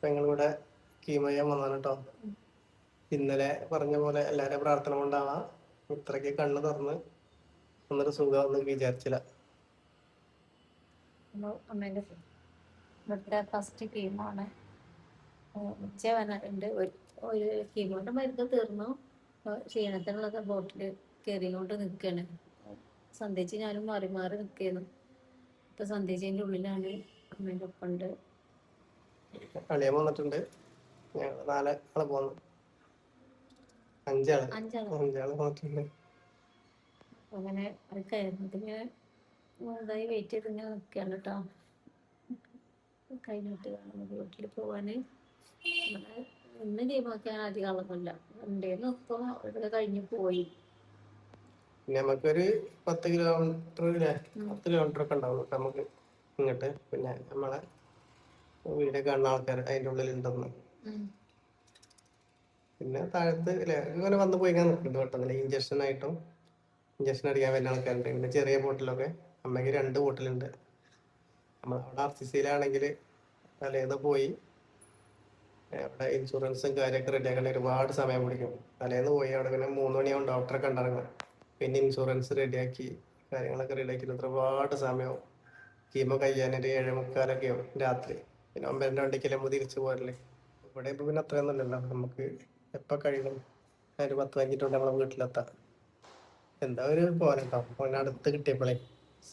ഞങ്ങളിവിടെ കീമോ ചെയ്യാൻ വന്നതാണ് കേട്ടോ. ഇന്നലെ പറഞ്ഞ പോലെ എല്ലാവരും പ്രാർത്ഥന കൊണ്ടാവാം ഇത്രയ്ക്ക് കണ്ണ് തുറന്ന് ഒന്നൊരു സുഖം വിചാരിച്ചില്ല. അമ്മേൻ്റെ ഇവിടുത്തെ ഫസ്റ്റ് കീമാണ്. ഉച്ച വന്നിട്ടുണ്ട്. ഒരു കീമോന്റെ മരുന്ന് തീർന്നു. ക്ഷീണത്തിനുള്ളത് ബോട്ടിൽ കയറിക്കൊണ്ട് നിൽക്കുകയാണ്. സന്ധ്യച്ച് ഞാനും മാറി മാറി നിൽക്കുന്നു. ഇപ്പൊ സന്ധ്യച്ചതിൻ്റെ ഉള്ളിലാണ്. അമ്മേൻ്റെ ഒപ്പം ഉണ്ട്. അളിയൻ വന്നിട്ടുണ്ട്. ഞങ്ങൾ 4 ആള് പോന്നു. 5 ആള് വന്നിട്ടുണ്ട്. അങ്ങനെ അത് കയറുന്നതിന് ഇതായി വെയിറ്റ് ചെയ്ത് ഇങ്ങനെ നിൽക്കുകയാണ് കേട്ടോ. കഴിഞ്ഞിട്ട് വേണം വീട്ടിൽ പോവാന്. ഇന്ന് ലീവാക്കാൻ അധികം ആളൊന്നുമില്ല. ഉണ്ടേന്ന് ഇപ്പോൾ ഇവിടെ കഴിഞ്ഞ് പോയി. പിന്നെ നമുക്കൊരു 10 കിലോമീറ്റർ ഇല്ലേ, 10 കിലോമീറ്റർ ഒക്കെ ഉണ്ടാവും നമുക്ക് ഇങ്ങോട്ട്. പിന്നെ നമ്മളെ വീഡിയോ കാണുന്ന ആൾക്കാർ അതിൻ്റെ ഉള്ളിലുണ്ടെന്ന്. പിന്നെ താഴത്ത് അല്ലേ ഇങ്ങനെ വന്ന് പോയി ഇങ്ങനെ നിൽക്കുന്നുണ്ട്. പെട്ടെന്ന് ഇഞ്ചക്ഷൻ അടിക്കാൻ വരുന്ന ആൾക്കാരുണ്ട്. പിന്നെ ചെറിയ ബോട്ടിലൊക്കെ അമ്മയ്ക്ക് 2 ബോട്ടിലുണ്ട്. നമ്മളവിടെ RCCയിലാണെങ്കിൽ തലേന്ന് പോയി അവിടെ ഇൻഷുറൻസും കാര്യമൊക്കെ റെഡിയാക്കാൻ ഒരുപാട് സമയം പിടിക്കും. തലേന്ന് പോയി അവിടെ പിന്നെ 3 മണിയാവും ഡോക്ടറെ കണ്ടിറങ്ങുക. പിന്നെ ഇൻഷുറൻസ് റെഡിയാക്കി കാര്യങ്ങളൊക്കെ റെഡിയാക്കി ഒരുപാട് സമയമാവും. കീമോ കഴിയാനൊരു 7:45 ആവും രാത്രി. പിന്നെ 9:30 വണ്ടിക്കല്ലേ നമ്മൾ തിരിച്ചു പോരല്ലേ. ഇവിടെ ഇപ്പൊ പിന്നെ അത്രയൊന്നും ഇല്ലല്ലോ, നമുക്ക് എപ്പോൾ കഴിയണം ഒരു 10-15 മിനിറ്റ് കൊണ്ട് നമ്മളെ വീട്ടിലെത്താം. എന്താ ഒരു പോലെ കേട്ടോ. ഫോണിന് അടുത്ത് കിട്ടിയപ്പോഴേ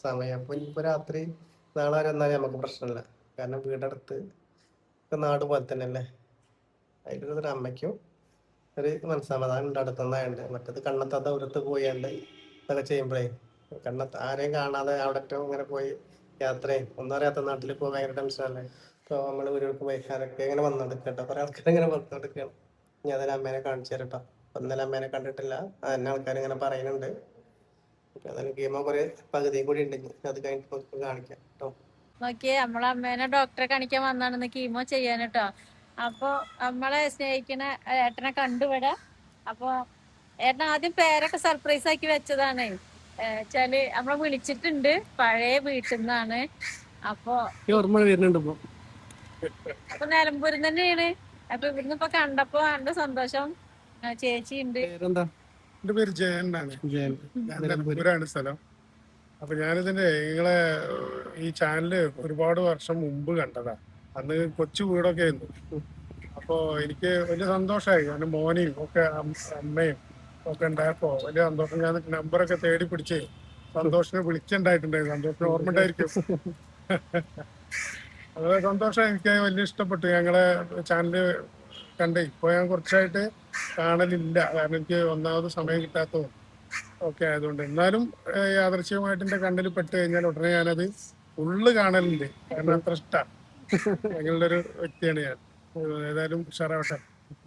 സമയം അപ്പൊ ഇനിയിപ്പോ രാത്രി നാളെ വരെ വന്നാലും നമുക്ക് പ്രശ്നമില്ല. കാരണം വീടടുത്ത് നാട് പോലെ തന്നെ അല്ലേ. അതിലൊരു അമ്മയ്ക്കും ഒരു മനസ്സമാധാനം ഉണ്ട് അടുത്തുനിന്നായുണ്ട്. മറ്റത് കണ്ണെത്താത്ത ദൂരത്ത് പോയാണ്ട് ഇതൊക്കെ ചെയ്യുമ്പോഴേ ആരെയും കാണാതെ അവിടെ ഇങ്ങനെ പോയി യാത്രയും ഒന്നും അറിയാത്ത നാട്ടിൽ പോകാൻ ഭയങ്കര ടെൻഷനല്ലേ. ഇപ്പോൾ നമ്മൾ വീടുകൾക്ക് പോയി ആരൊക്കെ ഇങ്ങനെ വന്നോണ്ടിരിക്കട്ടോ. കുറെ ആൾക്കാർ ഇങ്ങനെ വന്നോണ്ടിരിക്കുകയാണ്. ഞാൻ അതിന് അമ്മേനെ കാണിച്ചു തരട്ടോ. ഇന്നലെ അമ്മേനെ കണ്ടിട്ടില്ല, അതിന് ആൾക്കാർ ഇങ്ങനെ പറയുന്നുണ്ട്. അതിന് കീമോ കുറെ പകുതിയും കൂടി ഉണ്ടെങ്കിൽ അത് കഴിഞ്ഞിട്ട് നമുക്ക് കാണിക്കാം കേട്ടോ. നോക്കിയേ, നമ്മളെ അമ്മേനെ ഡോക്ടറെ കാണിക്കാൻ വന്നാണെന്ന് കീമോ ചെയ്യാൻ കേട്ടോ. അപ്പൊ നമ്മളെ സ്നേഹിക്കുന്ന ഏട്ടനെ കണ്ടുവിടാ. അപ്പൊ ഏട്ടൻ ആദ്യം പേരൊക്കെ സർപ്രൈസ് ആക്കി വെച്ചതാണ്. വെച്ചാല് നമ്മളെ വിളിച്ചിട്ടുണ്ട്, പഴയ വീട്ടിൽ നിന്നാണ്. അപ്പൊ ഓർമ്മ വരുന്നുണ്ട് ഇപ്പൊ. അപ്പൊ നിലമ്പൂരിൽ തന്നെയാണ്. അപ്പൊ ഇവിടുന്ന് ഇപ്പൊ കണ്ടപ്പോ നല്ല സന്തോഷം. ചേച്ചി ഉണ്ട്. പേരെന്താ? എന്റെ പേര് ജയൻ എന്നാണ്. നിലമ്പൂരാണ് സ്ഥലം. അപ്പൊ ഞാനിതിന്റെ നിങ്ങളെ ഈ ചാനല് ഒരുപാട് വർഷം മുമ്പ് കണ്ടതാ. അന്ന് കൊച്ചു വീടൊക്കെ ആയിരുന്നു. അപ്പോ എനിക്ക് വലിയ സന്തോഷമായി. കാരണം മോനെയും ഒക്കെ അമ്മയും ഒക്കെ ഉണ്ടായപ്പോ വലിയ സന്തോഷം. ഞാൻ നമ്പറൊക്കെ തേടി പിടിച്ച് സന്തോഷിനെ വിളിക്കണ്ടായിട്ടുണ്ടായിരുന്നു. സന്തോഷിന് ഓർമ്മ ഉണ്ടായിരിക്കും. അതുപോലെ സന്തോഷം എനിക്ക് വലിയ ഇഷ്ടപ്പെട്ടു ഞങ്ങളെ ചാനല് കണ്ട്. ഇപ്പൊ ഞാൻ കുറച്ചായിട്ട് കാണലില്ല, കാരണം എനിക്ക് ഒന്നാമത് സമയം കിട്ടാത്തതും ഒക്കെ ആയതുകൊണ്ട്. എന്നാലും യാദൃശ്ചികമായിട്ട് എന്റെ കണ്ണിൽ പെട്ട് കഴിഞ്ഞാൽ ഉടനെ ഞാനത് ഫുള്ള് കാണലുണ്ട്. കാരണം അത്ര ഇഷ്ടമാണ്. ഞങ്ങളുടെ ഒരു വ്യക്തിയാണ് ഞാൻ. ഏതായാലും ഉഷാറാവട്ടെ,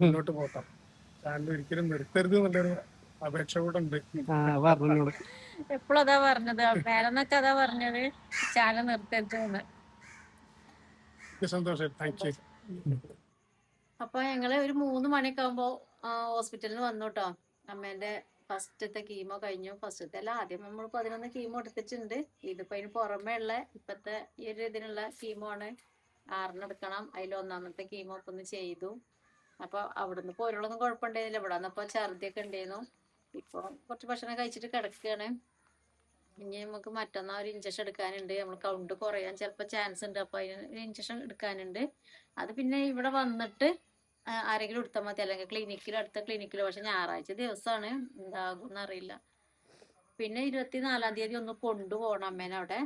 മുന്നോട്ട് പോകാം. ചാനൽ ഒരിക്കലും നിർത്തരുത് എന്നുള്ളൊരു അപേക്ഷ കൂടെ ഉണ്ട്. എപ്പോഴും അതാ പറഞ്ഞത്, പേരെന്നൊക്കെ അതാ പറഞ്ഞത്, ചാനൽ നിർത്തരുതെന്ന്. സന്തോഷം, താങ്ക് യു. അപ്പൊ ഞങ്ങള് ഒരു 3 മണിയൊക്കെ ആകുമ്പോ ഹോസ്പിറ്റലിൽ വന്നു കേട്ടോ. അമ്മേന്റെ ഫസ്റ്റത്തെ കീമോ കഴിഞ്ഞു. ഫസ്റ്റത്തെ അല്ല, ആദ്യം നമ്മൾ 11 കീമോ എടുത്തിട്ടുണ്ട്. ഇതിപ്പോ അതിന് പുറമേ ഉള്ള ഇപ്പത്തെ ഈ ഒരു ഇതിനുള്ള കീമോ ആണ്. 6 എടുക്കണം. അതിൽ 1ാമത്തെ കീമോ ഇപ്പൊ ഒന്ന് ചെയ്തു. അപ്പൊ അവിടുന്ന് പോരുള്ളൊന്നും കുഴപ്പമുണ്ടായിരുന്നില്ല. ഇവിടെ വന്നപ്പോ ഛർദിയൊക്കെ ഉണ്ടായിരുന്നു. ഇപ്പൊ കുറച്ച് ഭക്ഷണം കഴിച്ചിട്ട് കിടക്കുകയാണ്. ഇനി നമുക്ക് മറ്റന്നാൾ ഒരു ഇഞ്ചക്ഷൻ എടുക്കാനുണ്ട്. നമ്മൾ കൗണ്ട് കുറയാൻ ചിലപ്പോൾ ചാൻസ് ഉണ്ട്. അപ്പൊ അതിന് ഇഞ്ചക്ഷൻ എടുക്കാനുണ്ട്. അത് പിന്നെ ഇവിടെ വന്നിട്ട് ആരെങ്കിലും എടുത്താൽ മതി, അല്ലെങ്കിൽ ക്ലിനിക്കിലോ, അടുത്ത ക്ലിനിക്കിലോ. പക്ഷെ ഞായറാഴ്ച ദിവസമാണ്, എന്താകും അറിയില്ല. പിന്നെ 24-ാം തീയതി ഒന്ന് കൊണ്ടുപോകണം അമ്മേനെ അവിടെ.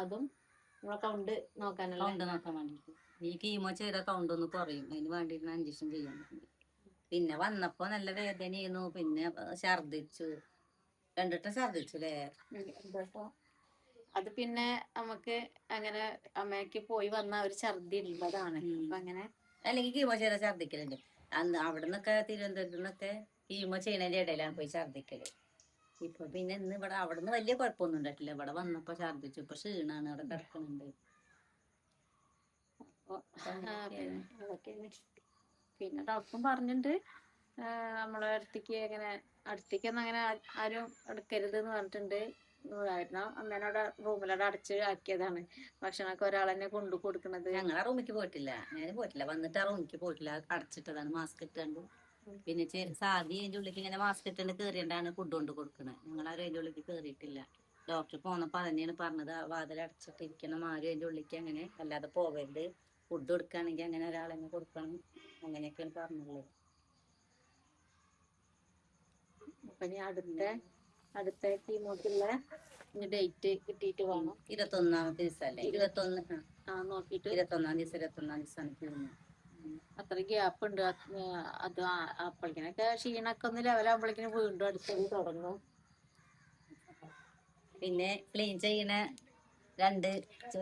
അതും നമ്മളെ കൗണ്ട് നോക്കാനല്ലേ. കൗണ്ട് നോക്കാൻ വേണ്ടിട്ട് ഈ കീമോ ചെയ്ത കൗണ്ട് ഒന്ന് കുറയും, അതിന് വേണ്ടിട്ട് ഇഞ്ചക്ഷൻ ചെയ്യാൻ. പിന്നെ വന്നപ്പോ നല്ല വേദനയായിരുന്നു. പിന്നെ ഛർദിച്ചു, 2 വട്ടം ഛർദിച്ചു അല്ലേ. അത് പിന്നെ നമുക്ക് അങ്ങനെ അമ്മയ്ക്ക് പോയി വന്ന ഒരു ഛർദി ഉള്ളതാണ്. അപ്പൊ അങ്ങനെ അല്ലെങ്കിൽ കീമോ ചെയ്ത ഛർദിക്കലുണ്ട്. അന്ന് അവിടെ നിന്നൊക്കെ തിരുവനന്തപുരത്ത് നിന്നൊക്കെ കീമോ ചെയ്യണതിന്റെ ഇടയിലാണ് പോയി ഛർദിക്കല്. ഇപ്പൊ പിന്നെ ഇന്ന് ഇവിടെ അവിടെ നിന്ന് വലിയ കുഴപ്പമൊന്നും ഉണ്ടായിട്ടില്ല. ഇവിടെ വന്നപ്പോ ഛർദിച്ചു. ഇപ്പൊ ക്ഷീണാണ്, അവിടെ കിടക്കുന്നുണ്ട്. പിന്നെ ഡോക്ടറും പറഞ്ഞിട്ടുണ്ട് നമ്മളെ അടുത്തേക്കൊന്നും അങ്ങനെ ആരും എടുക്കരുത് എന്ന് പറഞ്ഞിട്ടുണ്ട്. കാരണം അമ്മേനോട് റൂമിലവിടെ അടച്ച് ആക്കിയതാണ്. ഭക്ഷണമൊക്കെ ഒരാൾ തന്നെ കൊണ്ടു കൊടുക്കണത്. ഞങ്ങൾ ആ റൂമിക്ക് പോയിട്ടില്ല, ഞാൻ പോയിട്ടില്ല, വന്നിട്ട് ആ റൂമിക്ക് പോയിട്ടില്ല, അടച്ചിട്ടതാണ് മാസ്ക് ഇട്ടുണ്ട്. പിന്നെ സാധി അതിന്റെ ഉള്ളിലേക്ക് ഇങ്ങനെ മാസ്ക് ഇട്ടുണ്ട് കയറിയിട്ടാണ് ഫുഡ് കൊണ്ട് കൊടുക്കണത്. ഞങ്ങളാരും അതിന്റെ ഉള്ളിലേക്ക് കയറിയിട്ടില്ല. ഡോക്ടർ പോന്നപ്പോ അതന്നെയാണ് പറഞ്ഞത്, വാതിൽ അടച്ചിട്ടിരിക്കണം, ആരും അതിന്റെ ഉള്ളിലേക്ക് അങ്ങനെ അല്ലാതെ പോകരുത്, ഫുഡ് കൊടുക്കുകയാണെങ്കിൽ അങ്ങനെ ഒരാളെന്നെ കൊടുക്കണം, അങ്ങനെയൊക്കെയാണ് പറഞ്ഞുള്ളത്. അപ്പൊ ഇനി അടുത്ത കീമോക്കുള്ള ഡേറ്റ് കിട്ടിയിട്ട് വേണം. 21-ാമത്തെ ദിവസമല്ലേ? 21 നോക്കിയിട്ട് 21-ാം ദിവസമാണ് തീർന്നു. അത്ര ഗ്യാപ്പ് ഉണ്ട്. അത് അപ്പോഴേക്കിനൊക്കെ ക്ഷീണൊക്കെ ഒന്ന് ലെവലാകുമ്പോഴേക്കിനും വീണ്ടും അടുത്തത് തുടങ്ങും. പിന്നെ ക്ലീൻ ചെയ്യണ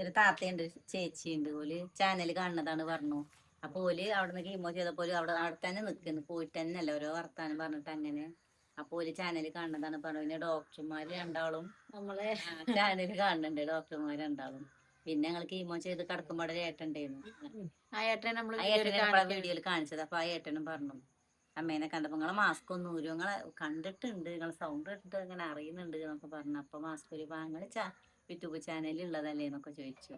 ഒരു താത്തയുണ്ട്, ചേച്ചിയുണ്ട്, ഓല് ചാനൽ കാണുന്നതാണ് പറഞ്ഞു. അപ്പൊ ഓല് അവിടുന്ന് കീമോ ചെയ്തപ്പോൾ അവിടെ തന്നെ നിൽക്കുന്നു, പോയിട്ട് തന്നെ അല്ല, ഓരോ വർത്താനം പറഞ്ഞിട്ട് അങ്ങനെ. അപ്പൊ ഓല് ചാനൽ കാണുന്നതാണ് പറഞ്ഞു. പിന്നെ ഡോക്ടർമാര് രണ്ടാളും നമ്മളെ ചാനൽ കാണുന്നുണ്ട്, ഡോക്ടർമാർ രണ്ടാളും. പിന്നെ ഞങ്ങൾ കീമോ ചെയ്ത് കിടക്കുമ്പോൾ ഏട്ടണ്ടായിരുന്നു, ആ ഏട്ടനെ നമ്മൾ വീഡിയോയിൽ കാണിച്ചത്. അപ്പൊ ആ ഏട്ടനും പറഞ്ഞു, അമ്മേനെ കണ്ടപ്പോ നിങ്ങളെ മാസ്ക് ഒന്ന് ഊരും, നിങ്ങളെ കണ്ടിട്ടുണ്ട്, നിങ്ങളെ സൗണ്ട് കേട്ടിട്ട് ഇങ്ങനെ അറിയുന്നുണ്ട് എന്നൊക്കെ പറഞ്ഞു. അപ്പൊ മാസ്ക് ഒരു നിങ്ങൾ യൂട്യൂബ് ചാനലിൽ ഉള്ളതല്ലേ എന്നൊക്കെ ചോദിച്ചു.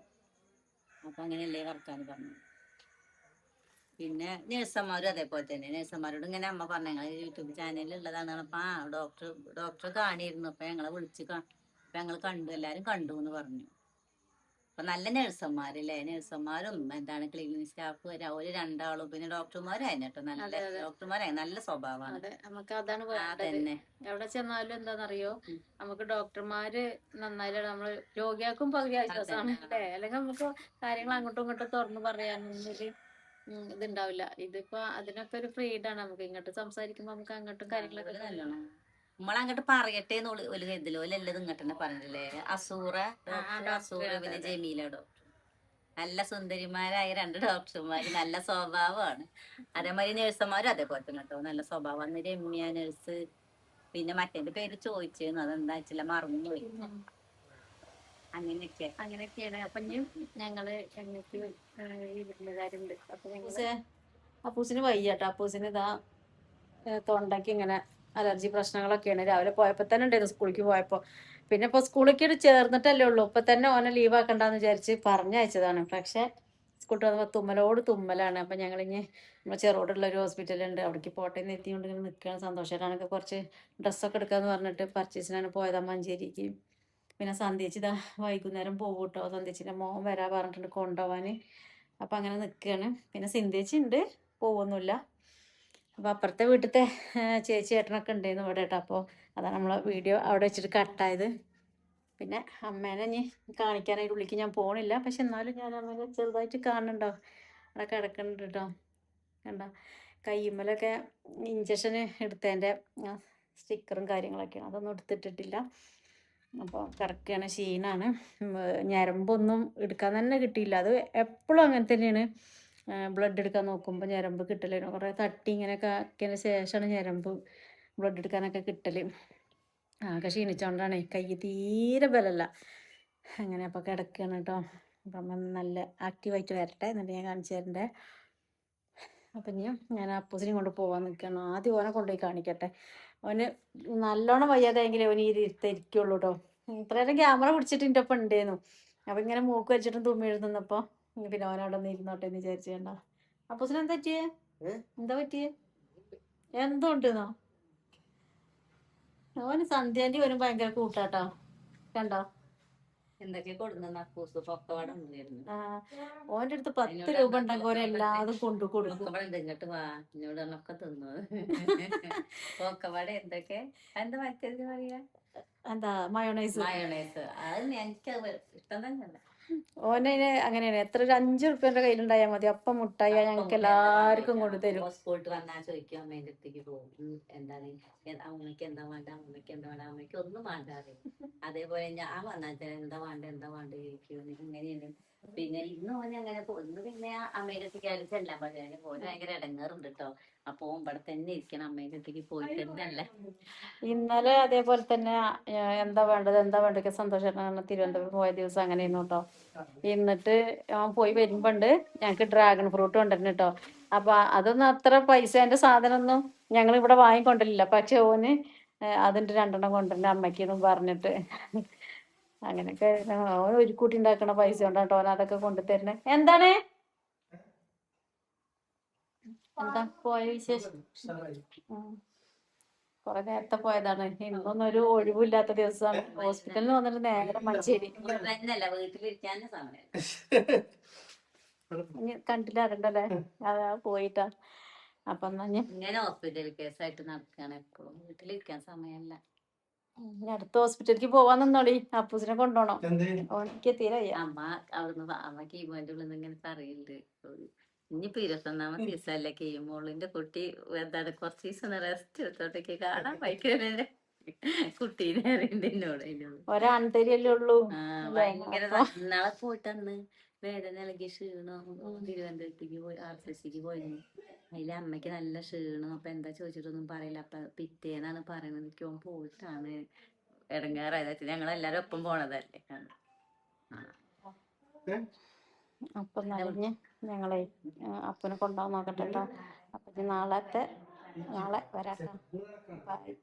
അപ്പൊ അങ്ങനെയല്ലേ വർത്താനം പറഞ്ഞു. പിന്നെ നേഴ്സന്മാരും അതേപോലെ തന്നെ, നേഴ്സന്മാരോട് ഇങ്ങനെ അമ്മ പറഞ്ഞു ഞങ്ങൾ യൂട്യൂബ് ചാനലിൽ ഉള്ളതാണ്. അപ്പൊ ഡോക്ടർ കാണിയിരുന്നു, അപ്പൊ ഞങ്ങളെ അപ്പൊ ഞങ്ങൾ കണ്ടു, എല്ലാരും കണ്ടു എന്ന് പറഞ്ഞു. അപ്പൊ നല്ല നേഴ്സന്മാരല്ലേ, നേഴ്സന്മാരും എന്താണ് ക്ലീനിങ് സ്റ്റാഫ് ഒരു രണ്ടാളും, പിന്നെ ഡോക്ടർമാരും തന്നെ കേട്ടോ, നല്ല ഡോക്ടർമാരെ, നല്ല സ്വഭാവമാണ്. അതെ, നമുക്ക് അതാണ് വേണ്ടത്. എവിടെ ചെന്നാലും എന്താണെന്നറിയോ, നമുക്ക് ഡോക്ടർമാര് നന്നായാലും നമ്മള് രോഗിയാക്കും പകുതി ആശ്വാസമാണ് അല്ലേ. അല്ലെങ്കിൽ നമുക്ക് കാര്യങ്ങൾ അങ്ങോട്ടും ഇങ്ങോട്ടും തുറന്നു പറയാനൊരു ഇതുണ്ടാവില്ല. ഇതിപ്പോ അതിനൊക്കെ ഒരു ഫ്രീഡാണ്, നമുക്ക് ഇങ്ങോട്ട് സംസാരിക്കുമ്പോ നമുക്ക് അങ്ങോട്ടും കാര്യങ്ങളൊക്കെ നല്ലോണം നമ്മളങ്ങോട്ട് പറയട്ടെ ഒരു കരുതലോ എല്ലതും ഇങ്ങോട്ട് തന്നെ പറഞ്ഞില്ലേ. അസൂറ പിന്നെ ജമീല ഡോക്ടർ, നല്ല സുന്ദരിമാരായ 2 ഡോക്ടർമാര്, നല്ല സ്വഭാവമാണ്. അതേമാതിരി നേഴ്സുമാരും അതേപോലെ തന്നെ കേട്ടോ, നല്ല സ്വഭാവമാണ്. രമ്യ നേഴ്സ്, പിന്നെ മറ്റേ പേര് ചോദിച്ചിരുന്നു, അതെന്താ വെച്ചില്ല, മറന്നുപോയി. അങ്ങനെയൊക്കെയാണ്. അപ്പൊ ഞങ്ങള് ഞങ്ങൾക്ക് വീട്ടുകാരുണ്ട്. അപ്പൊ അപ്പൂസിന് വയ്യാട്ടോ, അപ്പൂസിന് ഇതാ തൊണ്ടയ്ക്ക് ഇങ്ങനെ അലർജി പ്രശ്നങ്ങളൊക്കെയാണ്. രാവിലെ പോയപ്പോ തന്നെ ഉണ്ടായിരുന്നു, സ്കൂളിലേക്ക് പോയപ്പോ. പിന്നെ ഇപ്പൊ സ്കൂളിലേക്ക് ചേർന്നിട്ടല്ലേ ഉള്ളൂ, ഇപ്പൊ തന്നെ ഓനെ ലീവ് ആക്കണ്ടെന്ന് വിചാരിച്ച് പറഞ്ഞയച്ചതാണ്. പക്ഷെ സ്കൂളിൽ വന്നപ്പോ തുമ്മലാണ്. അപ്പൊ ഞങ്ങളിഞ്ഞ് നമ്മുടെ ചെറുതോടുള്ള ഒരു ഹോസ്പിറ്റലുണ്ട്, അവിടേക്ക് പോട്ടെ എന്ന് എത്തിക്കൊണ്ട് ഇങ്ങനെ നിൽക്കുകയാണ്. സന്തോഷമായിട്ടാണ് കുറച്ച് ഡ്രസ്സൊക്കെ എടുക്കാന്ന് പറഞ്ഞിട്ട് പർച്ചേസിനാണ് പോയതാ മഞ്ചേരിക്ക്. പിന്നെ സന്ധ്യച്ച് ഇതാ വൈകുന്നേരം പോകും കേട്ടോ, സന്ധ്യച്ചിൻ്റെ മോൻ വരാൻ പറഞ്ഞിട്ടുണ്ട് കൊണ്ടുപോവാൻ. അപ്പം അങ്ങനെ നിൽക്കുകയാണ്. പിന്നെ സിന്ധ്യച്ചി ഉണ്ട്, പോകുന്നില്ല. അപ്പോൾ അപ്പുറത്തെ വീട്ടിലത്തെ ചേച്ചി ഏട്ടനൊക്കെ ഉണ്ടായിരുന്നു ഇവിടെ കേട്ടോ. അപ്പോൾ അതാണ് നമ്മളെ വീഡിയോ അവിടെ വെച്ചിട്ട് കട്ടായത്. പിന്നെ അമ്മേനെ ഇനി കാണിക്കാനായിട്ട് ഉള്ളിലേക്ക് ഞാൻ പോകണില്ല, പക്ഷെ എന്നാലും ഞാൻ അമ്മേനെ ചെറുതായിട്ട് കാണുന്നുണ്ടോ, അവിടെ കിടക്കുന്നുണ്ട് കേട്ടോ. കണ്ടോ, കയ്യുമ്മലൊക്കെ ഇഞ്ചക്ഷൻ എടുത്തതിൻ്റെ സ്റ്റിക്കറും കാര്യങ്ങളൊക്കെയാണ്, അതൊന്നും എടുത്തിട്ടിട്ടില്ല. അപ്പോൾ കിടക്കുകയാണ്, ക്ഷീണമാണ്. ഞരമ്പൊന്നും എടുക്കാൻ തന്നെ കിട്ടിയില്ല. അത് എപ്പോഴും അങ്ങനെ തന്നെയാണ്, ബ്ലഡ് എടുക്കാൻ നോക്കുമ്പോൾ ഞരമ്പ് കിട്ടല് കുറേ തട്ടി ഇങ്ങനെയൊക്കെ ആക്കിയതിന് ശേഷമാണ് ഞരമ്പ് ബ്ലഡ് എടുക്കാനൊക്കെ കിട്ടൽ. ആകെ ക്ഷീണിച്ചുകൊണ്ടാണ്, കൈ തീരെ ബലമല്ല. അങ്ങനെ അപ്പോൾ കിടക്കുകയാണ് കേട്ടോ. അപ്പം നല്ല ആക്റ്റീവായിട്ട് വരട്ടെ, എന്നിട്ട് ഞാൻ കാണിച്ചു തരണ്ടേ. അപ്പം ഞാൻ അപ്പൂസിനെയും കൊണ്ട് പോകാൻ നിൽക്കുകയാണ്. ആദ്യം ഓനെ കൊണ്ടുപോയി കാണിക്കട്ടെ. ഓന് നല്ലോണം വയ്യാതെങ്കിൽ ഓന് ഇരിക്കുള്ളൂ കേട്ടോ. ഇത്രയേരം ക്യാമറ പിടിച്ചിട്ട് എൻ്റെ ഒപ്പം ഉണ്ടായിരുന്നു. അപ്പം ഇങ്ങനെ മൂക്ക് വെച്ചിട്ടും തുമ്മി എഴുതുന്നപ്പോൾ പിന്നെ ഓനവിടെ ഒന്ന് ഇരുന്നോട്ടെ എന്ന് വിചാരിച്ചു. കണ്ടോ അപ്പൂസിന് എന്താ പറ്റിയേ? എന്തോ ഉണ്ടെന്നോ? ഓന് സന്ധ്യാൻ്റെ ഓനും ഭയങ്കര കൂട്ടാട്ടോ. കണ്ടോ എന്തൊക്കെ കൊടുക്കുന്ന അപ്പൂസ് പൊക്കവാട ഉണ്ടായിരുന്നു. ഓൻ്റെ അടുത്ത് 10 രൂപ ഉണ്ടെങ്കിൽ ഓരോ എല്ലാതും കൊണ്ടു കൊടുക്കും. ഇങ്ങോട്ട് വാ, എന്നോടൊക്കെ തിന്നു പൊക്കവാട. എന്തൊക്കെ എന്താ മറ്റേത് പറയാ, എന്താ മയോണൈസ്. അത് എനിക്ക് ഇഷ്ടം തന്നെയല്ല. ഓനെ അങ്ങനെയാണ്, എത്ര ഒരു 5 റുപ്യൻ്റെ കയ്യിലുണ്ടായാൽ മതി, അപ്പം മുട്ടായി ഞങ്ങൾക്ക് എല്ലാവർക്കും കൊണ്ട് തരും. സ്കൂളിട്ട് വന്നാൽ ചോദിക്കും, അമ്മേന്റെ അടുത്തേക്ക് പോകും, എന്താണ് അമ്മയ്ക്ക് എന്താ വേണ്ട, അമ്മയ്ക്ക് എന്താ വേണ്ട, അമ്മയ്ക്ക് ഒന്നും വേണ്ടാതെ. അതേപോലെ ഞാൻ വന്നാൽ എന്താ വേണ്ട ചോദിക്കും, ഇങ്ങനെയാണ്. പിന്നെ ഇന്ന് ഓനെ അങ്ങനെ ഇന്ന് പിന്നെ അമ്മയുടെ അടുത്തേക്ക് ചെല്ലാൻ പറയാൻ ഓന് ഭയങ്കര ഇടങ്ങാറുണ്ട് കേട്ടോ. അപ്പൊ ഇവിടെ തന്നെ ഇരിക്കണം, അമ്മയുടെ അടുത്തേക്ക് പോയിട്ട് തന്നെയല്ല. ഇന്നലെ അതേപോലെ തന്നെ എന്താ വേണ്ടതൊക്കെ സന്തോഷമായിട്ടാണ് തിരുവനന്തപുരം പോയ ദിവസം അങ്ങനെയായിരുന്നു കേട്ടോ. എന്നിട്ട് പോയി വരുമ്പോണ്ട് ഞങ്ങൾക്ക് ഡ്രാഗൺ ഫ്രൂട്ട് കൊണ്ടുവരണം കേട്ടോ. അപ്പൊ അതൊന്നും അത്ര പൈസേൻ്റെ സാധനമൊന്നും ഞങ്ങൾ ഇവിടെ വാങ്ങിക്കൊണ്ടില്ല. പക്ഷെ ഓന് അതിൻ്റെ 2 കൊണ്ടുവരണം അമ്മയ്ക്കെന്നും പറഞ്ഞിട്ട് അങ്ങനെയൊക്കെ ഓൻ ഒരു കൂട്ടി ഉണ്ടാക്കണ പൈസ കൊണ്ടാട്ടോ ഓൻ അതൊക്കെ കൊണ്ടുതരണേ. എന്താണ് എന്താ പോയ വിശേഷം? കൊറേ നേരത്തെ പോയതാണ്. ഇന്നൊന്നും ഒരു ഒഴിവില്ലാത്ത ദിവസമാണ്. ഹോസ്പിറ്റലിൽ വന്നിട്ട് നേരെ മഞ്ചേരി. തന്നെയല്ല വീട്ടിലിരിക്കാൻ സമയം ഇനി കണ്ടില്ലാറുണ്ടല്ലേ? അതാ പോയിട്ടാ. അപ്പൊ എന്നാ ഞാൻ ഇങ്ങനെ ഹോസ്പിറ്റൽ കേസായിട്ട് നടക്കുകയാണ് എപ്പോഴും. വീട്ടിലിരിക്കാൻ സമയമല്ല. ഇനി അടുത്ത ഹോസ്പിറ്റലിലേക്ക് പോവാൻ നിന്നോളി. അപ്പൂസിനെ കൊണ്ടുപോണം. ഓനിക്ക് തീരെ വയ്യ. അമ്മ അവിടുന്ന് അമ്മ കീമോന്റെ ഉള്ളിൽ നിന്ന് ഇങ്ങനെ പറയുന്നുണ്ട്. ഇനിയിപ്പോ 21ാമത്തെ ദിവസമല്ലേ കീമോളിന്റെ കുട്ടി എന്താണ് കുറച്ച് ദിവസം റെസ്റ്റ് എടുത്തോട്ടേക്ക് കാണാൻ ഭയങ്കര കുട്ടീനെ അറിയണ്ട് എന്നോട്. ഒരാൺതരിയല്ലേ ഉള്ളൂ. ഭയങ്കര നാളെ പോയിട്ടന്ന് വേദന ഇളകി ക്ഷീണം തിരുവനന്തപുരത്തേക്ക് പോയി RCCക്ക് പോയിരുന്നു. അതിലെ അമ്മയ്ക്ക് നല്ല ക്ഷീണം. അപ്പൊ എന്താ ചോദിച്ചിട്ടൊന്നും പറയില്ല. അപ്പൊ പിറ്റേന്നാണ് പറയുന്നത് എനിക്ക് ഓൻ പോയിട്ടാണ് ഇടങ്ങാറായത്. ഞങ്ങളെല്ലാരും ഒപ്പം പോണതല്ലേ. അപ്പൊ കഴിഞ്ഞ് ഞങ്ങളെ അപ്പനെ കൊണ്ടുപോകാൻ നോക്കട്ടെ കേട്ടോ. അപ്പൊ നാളെ വരാട്ടോ. ബൈ.